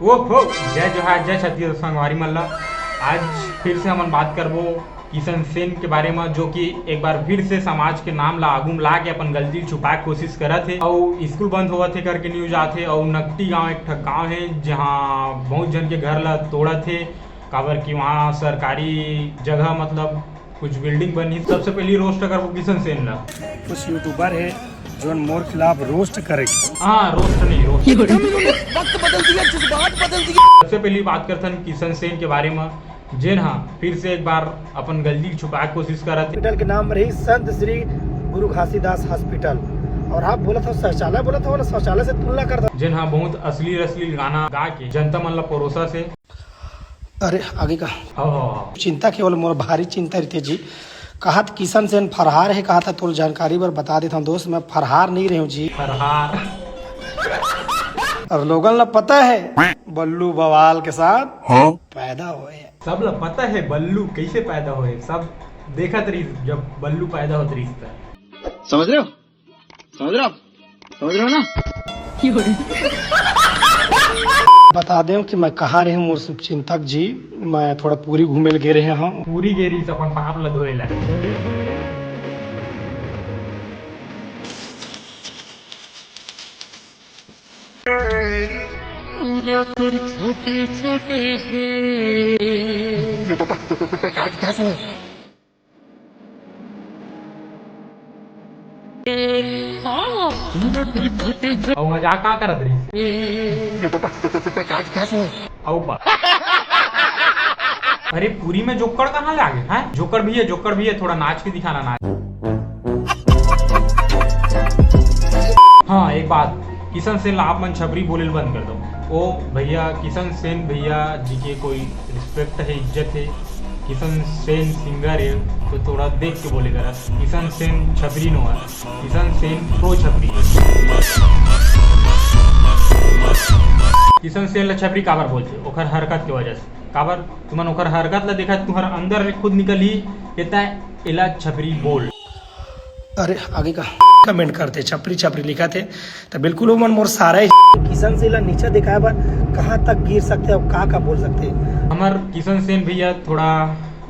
वो हो जय जोहार जय छत्तीसगढ़ संगवारी मल्ला। आज फिर से हम बात करबो किशन सेन के बारे में, जो कि एक बार फिर से समाज के नाम ला आगू ला के अपन गलती छुपा के कोशिश करत थे और स्कूल बंद होवत थे करके न्यूज आथे। और नकटी गांव एक ठक गाँव है जहाँ बहुत जन के घर ला तोड़त थे, काबर कि वहाँ सरकारी जगह मतलब कुछ बिल्डिंग बनी। सबसे पहले रोस्ट करबो किशन सेन ला। कुछ यूट्यूबर है जो मोर खिलाफ रोस्ट करे। हाँ रोस्ट नहीं रोस्ट। वक्त बदल दिया, जज्बात बदल दिया। सबसे पहली बात करथन किशन सेन के बारे में, जिन हाँ फिर से एक बार अपन गलती छुपा के कोशिश करत। हॉस्पिटल के नाम रही संत श्री गुरु घासीदास हॉस्पिटल। और आप बोला था शौचालय, बोला था शौचालय से तुलना करता। जिन हाँ बहुत असली गाना गा के जनता मन ला परोसा से। अरे आगे का हाँ चिंता केवल मोर भारी चिंता रहती जी। कहा था किशन सेन फरहार है, कहा था तो जानकारी पर बता देता हूँ दोस्त, मैं फरहार नहीं रही हूँ जी। फरहार और लोगन ला पता है बल्लू बवाल के साथ पैदा हुए। सब ला पता है बल्लू कैसे पैदा हुए, सब देखा तरी जब बल्लू पैदा होत रही। समझ रहे हो, समझ रहे हो, समझ रहे हो ना। बता दें कि मैं कहाँ रहे हूँ मोर चिंतक जी। मैं थोड़ा पूरी घूमे गे रहे हैं। पूरी गेरी से अपन पाप ला धोए ला। और मजाक का करत रही। अरे पूरी में जोकर कहाँ लागे हैं? जोकर भी है, थोड़ा नाच के दिखाना नाच। हाँ एक बात, किशन सेन आप मन छपरी बोले बंद कर दो। ओ भैया किशन सेन भैया जी के कोई रिस्पेक्ट है, इज्जत है। किशन सेन सिंगर है तो थोड़ा देख के बोले करा। किशन सेन छपरी नो है, किशन सेन प्रो छपरी है। किशन सेन ला छपरी काबर बोलते ओखर हरकत के वजह से। काबर तुमन ओखर हरकत ला देखा, तुम्हार अंदर खुद निकली कहता है एला छपरी बोल। अरे आगे का कमेंट करते छपरी छपरी लिखा थे तो बिल्कुल वो मन मोर सारा किशन सेन ला नीचे दिखाए बार कहाँ तक गिर सकते हैं, का बोल सकते हैं। हमार किशन सेन भैया थोड़ा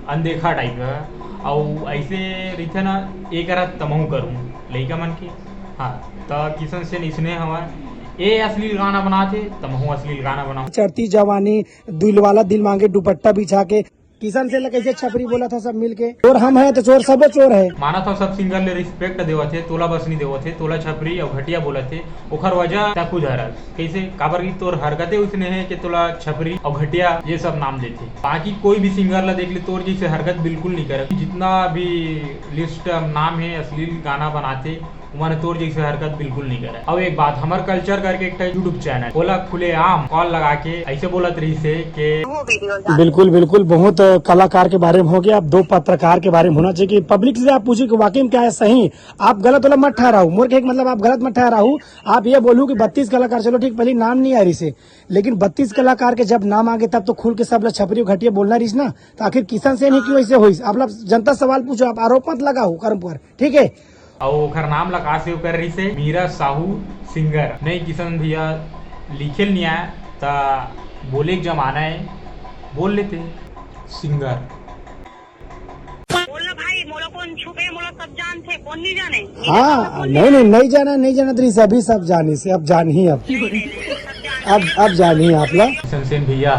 अनदेखा टाइप है और ऐसे रहते ना एक तमहू करूँ लड़का मन की। हाँ तो किशन सेन इसने हवा ए असली गाना बनाते तमहू असली गाना बनाओ। चढ़ती जवानी दिल वाला दिल मांगे दुपट्टा बिछा के किशन सेन ला कैसे छपरी बोला था सब मिलके। चोर हम है तो चोर सब चोर है। माना था सब सिंगर ले रिस्पेक्ट देवा थे, तोला बस नहीं देवा थे, तोला छपरी और घटिया बोला थे। ओखर वजह क्या खुद हरा कैसे काबर की तोर हरकतें उसने है कि तोला छपरी और घटिया ये सब नाम देते। बाकी कोई भी सिंगर ला देख ले तोर जैसे हरकत बिल्कुल नहीं करे। जितना भी लिस्ट नाम है अश्लील गाना बनाते उन्होंने तोर जैसे हरकत बिल्कुल नहीं करे। अब एक बात, हमार कल्चर करके एक यूट्यूब चैनल बोला खुले आम कॉल लगा के ऐसे बोलत रही से के बिल्कुल बिल्कुल बहुत कलाकार के बारे में हो गया। अब दो पत्रकार के बारे में होना चाहिए कि पब्लिक से आप पूछिए कि वाकई में क्या है सही। आप गलत वाला मत ठहराओ, मोर के मतलब आप गलत मत ठहराओ। आप ये बोलूं कि 32 कलाकार, चलो ठीक पहले नाम नहीं आ रही से, लेकिन 32 कलाकार के जब नाम आ गए तब तो खुल के सब छपरी घटिया बोलना रही ना। तो आखिर किशन सेन ही क्यों ऐसे हुई? आप लोग जनता सवाल पूछो, आप आरोप मत लगाओ कर्म पर, ठीक है। और ओखर नाम लगा सेव कर रही से मीरा साहू सिंगर नहीं। किशन भैया लिखे नहीं आया ता बोले के जमाना है बोल लेते सिंगर। बोलो भाई, मोला कौन छुपे, मोला सब जान थे, कौन नहीं जाने। हाँ नहीं जाना तो सभी सब जाने से अब जान ही अब जान ही आप लोग। किशन सेन भैया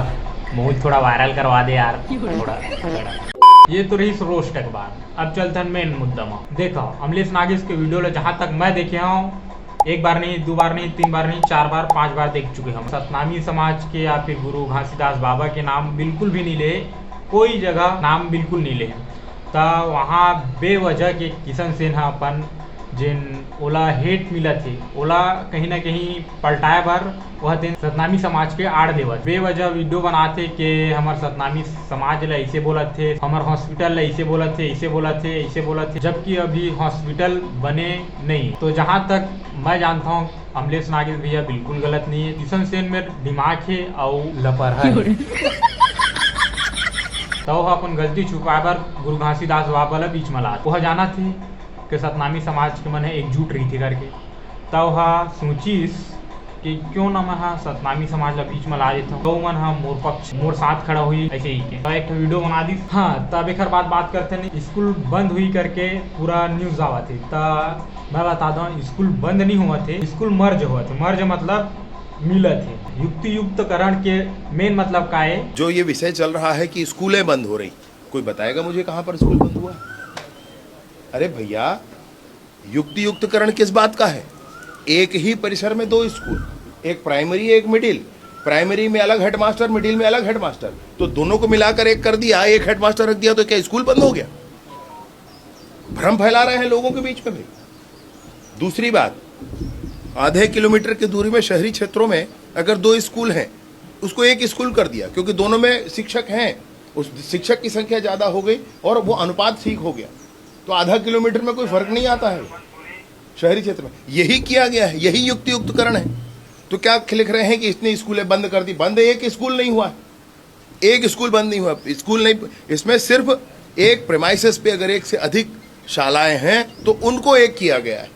बहुत थोड़ा वायरल करवा दे यार थोड़ा। ये तो रही रोस्ट के बाद। अब चलते हैं मेन मुद्दा में। देखो अमलेश नागेश के वीडियो ले जहाँ तक मैं देखे हूँ, एक बार नहीं, दो बार नहीं, 3 बार नहीं, 4 बार 5 बार देख चुके हम। सतनामी समाज के या फिर गुरु घासीदास बाबा के नाम बिल्कुल भी नहीं ले, कोई जगह नाम बिल्कुल नहीं ले। तो वहाँ बेवजह के किशन सेन अपन जिन ओला हेट मिला थे ओला कहीं ना कहीं पलटाए बार वह दिन सतनामी समाज के आड़ देवत बेवजह वीडियो बनाते कि हमार सतनामी समाज ला ऐसे बोला थे, हमार हॉस्पिटल ला ऐसे बोला थे, ऐसे बोला थे, ऐसे बोला थे, जबकि अभी हॉस्पिटल बने नहीं। तो जहाँ तक मैं जानता हूँ अमलेश नागेश भैया बिल्कुल गलत नहीं है। किशन सेन में दिमाग है और लपर है। तो अपन गलती छुपाए बार गुरु घासीदास बाबा ला बीच में ला वह जाना थे कि सतनामी समाज के मन एकजुट रही थी करके। तब सोचिस कि क्यों ना मैं हाँ सतनामी समाज ला बीच में ला देता हूँ, तो मन हाँ मोर पक्ष मोर साथ खड़ा हुई ऐसे ही के तो एक वीडियो बना दी। हाँ तब एक बात करते नहीं, स्कूल बंद हुई करके पूरा न्यूज आवा थे। तो मैं बता दूँ स्कूल बंद नहीं हुआ थे, स्कूल मर्ज हुआ थे। मर्ज मतलब मिला थे। युक्तियुक्तकरण के मेन मतलब का है, जो ये विषय चल रहा है कि स्कूलें बंद हो रही, कोई बताएगा मुझे कहां पर स्कूल बंद हुआ? अरे भैया युक्तियुक्तकरण किस बात का है? एक ही परिसर में दो स्कूल, एक प्राइमरी एक मिडिल, प्राइमरी में अलग हेडमास्टर, मिडिल में अलग हेडमास्टर, तो दोनों को मिलाकर एक कर दिया, एक हेडमास्टर रख दिया, तो क्या स्कूल बंद हो गया? भ्रम फैला रहे हैं लोगों के बीच में भी। दूसरी बात, आधे किलोमीटर की दूरी में शहरी क्षेत्रों में अगर दो स्कूल हैं, उसको एक स्कूल कर दिया क्योंकि दोनों में शिक्षक हैं, उस शिक्षक की संख्या ज्यादा हो गई और वो अनुपात ठीक हो गया, तो आधा किलोमीटर में कोई फर्क नहीं आता है शहरी क्षेत्र में। यही किया गया है, यही युक्तियुक्तकरण है। तो क्या लिख रहे हैं कि इतनी स्कूलें बंद कर दी? बंद एक स्कूल नहीं हुआ, एक स्कूल बंद नहीं हुआ, स्कूल नहीं, इसमें सिर्फ एक प्रेमाइसेस पे अगर एक से अधिक शालाएं हैं तो उनको एक किया गया है।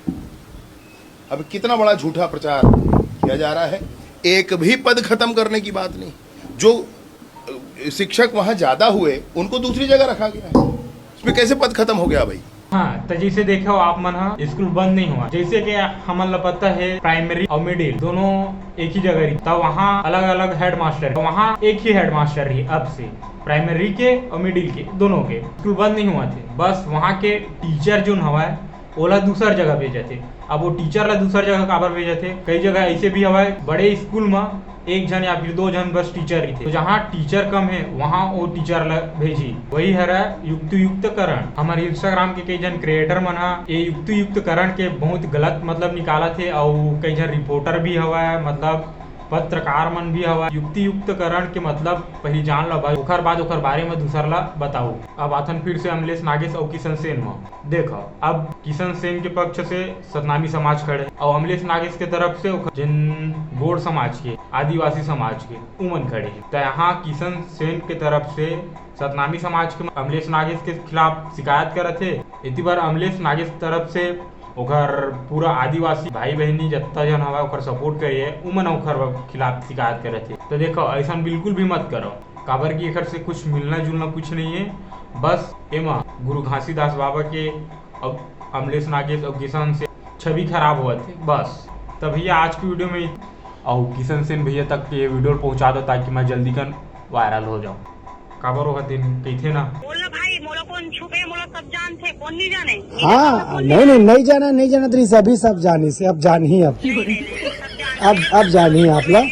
अब कितना बड़ा झूठा प्रचार किया जा रहा है। एक भी पद खत्म करने की बात नहीं, जो शिक्षक वहां ज्यादा हुए उनको दूसरी जगह रखा गया है, इसमें कैसे पद खत्म हो गया भाई? हाँ तो जैसे देखो आप मन हाँ स्कूल बंद नहीं हुआ, जैसे कि हमन ला पता है प्राइमरी और मिडिल दोनों एक ही जगह रही, तब वहाँ अलग अलग हेड मास्टर, तो वहाँ एक ही हेड मास्टर रही। अब से प्राइमरी के और मिडिल के दोनों के स्कूल बंद नहीं हुआ थे, बस वहाँ के टीचर जो हवा है ओला दूसर जगह भेजे थे। अब वो टीचर ला दूसर जगह काबर भेजे थे, कई जगह ऐसे भी हवा है बड़े स्कूल में एक जन या फिर दो जन बस टीचर ही थे, तो जहाँ टीचर कम है वहाँ वो टीचर ला भेजी, वही है युक्तियुक्तकरण। हमारे इंस्टाग्राम के कई जन क्रिएटर मन ये युक्तियुक्तकरण के बहुत गलत मतलब निकाला थे, और कई जन रिपोर्टर भी हवा है, मतलब पत्रकार मन भी हवा। युक्तियुक्तकरण के मतलब पहली जान लो भाई, ओकर बाद ओकर बारे में दूसर ला बताओ। अब आथन फिर से अमलेश नागेश और किशन सेन में देखो, अब किशन सेन के पक्ष से सतनामी समाज खड़े और अमलेश नागेश के तरफ से जिन गोड़ समाज के आदिवासी समाज के उमन खड़े। तो यहाँ किशन सेन के तरफ से सतनामी समाज के अमलेश नागेश के खिलाफ शिकायत करे थे, इतनी बार अमलेश नागेश की तरफ से ओकर पूरा आदिवासी भाई बहनी जितना जन हवा ओकर सपोर्ट करिए उमन ओकर खिलाफ शिकायत करे थे। तो देखो ऐसा बिल्कुल भी मत करो, काबर की एकर से कुछ मिलना जुलना कुछ नहीं है। बस एमा गुरु घासीदास बाबा के और अमलेश नागेश और किशन से छवि खराब हुआ थे बस। तभी आज की वीडियो में और किशन सेन भैया तक ये वीडियो पहुंचा दो ताकि मैं जल्दी कर वायरल हो जाऊँ। काबर होगा कही थे ना बोलो भाई, मोलो कौन छुपे, मोलो सब जान थे, कौन नहीं जाने? हाँ नहीं जाना तो सभी सब जानी से अब जान ही अब जानी आप लोग।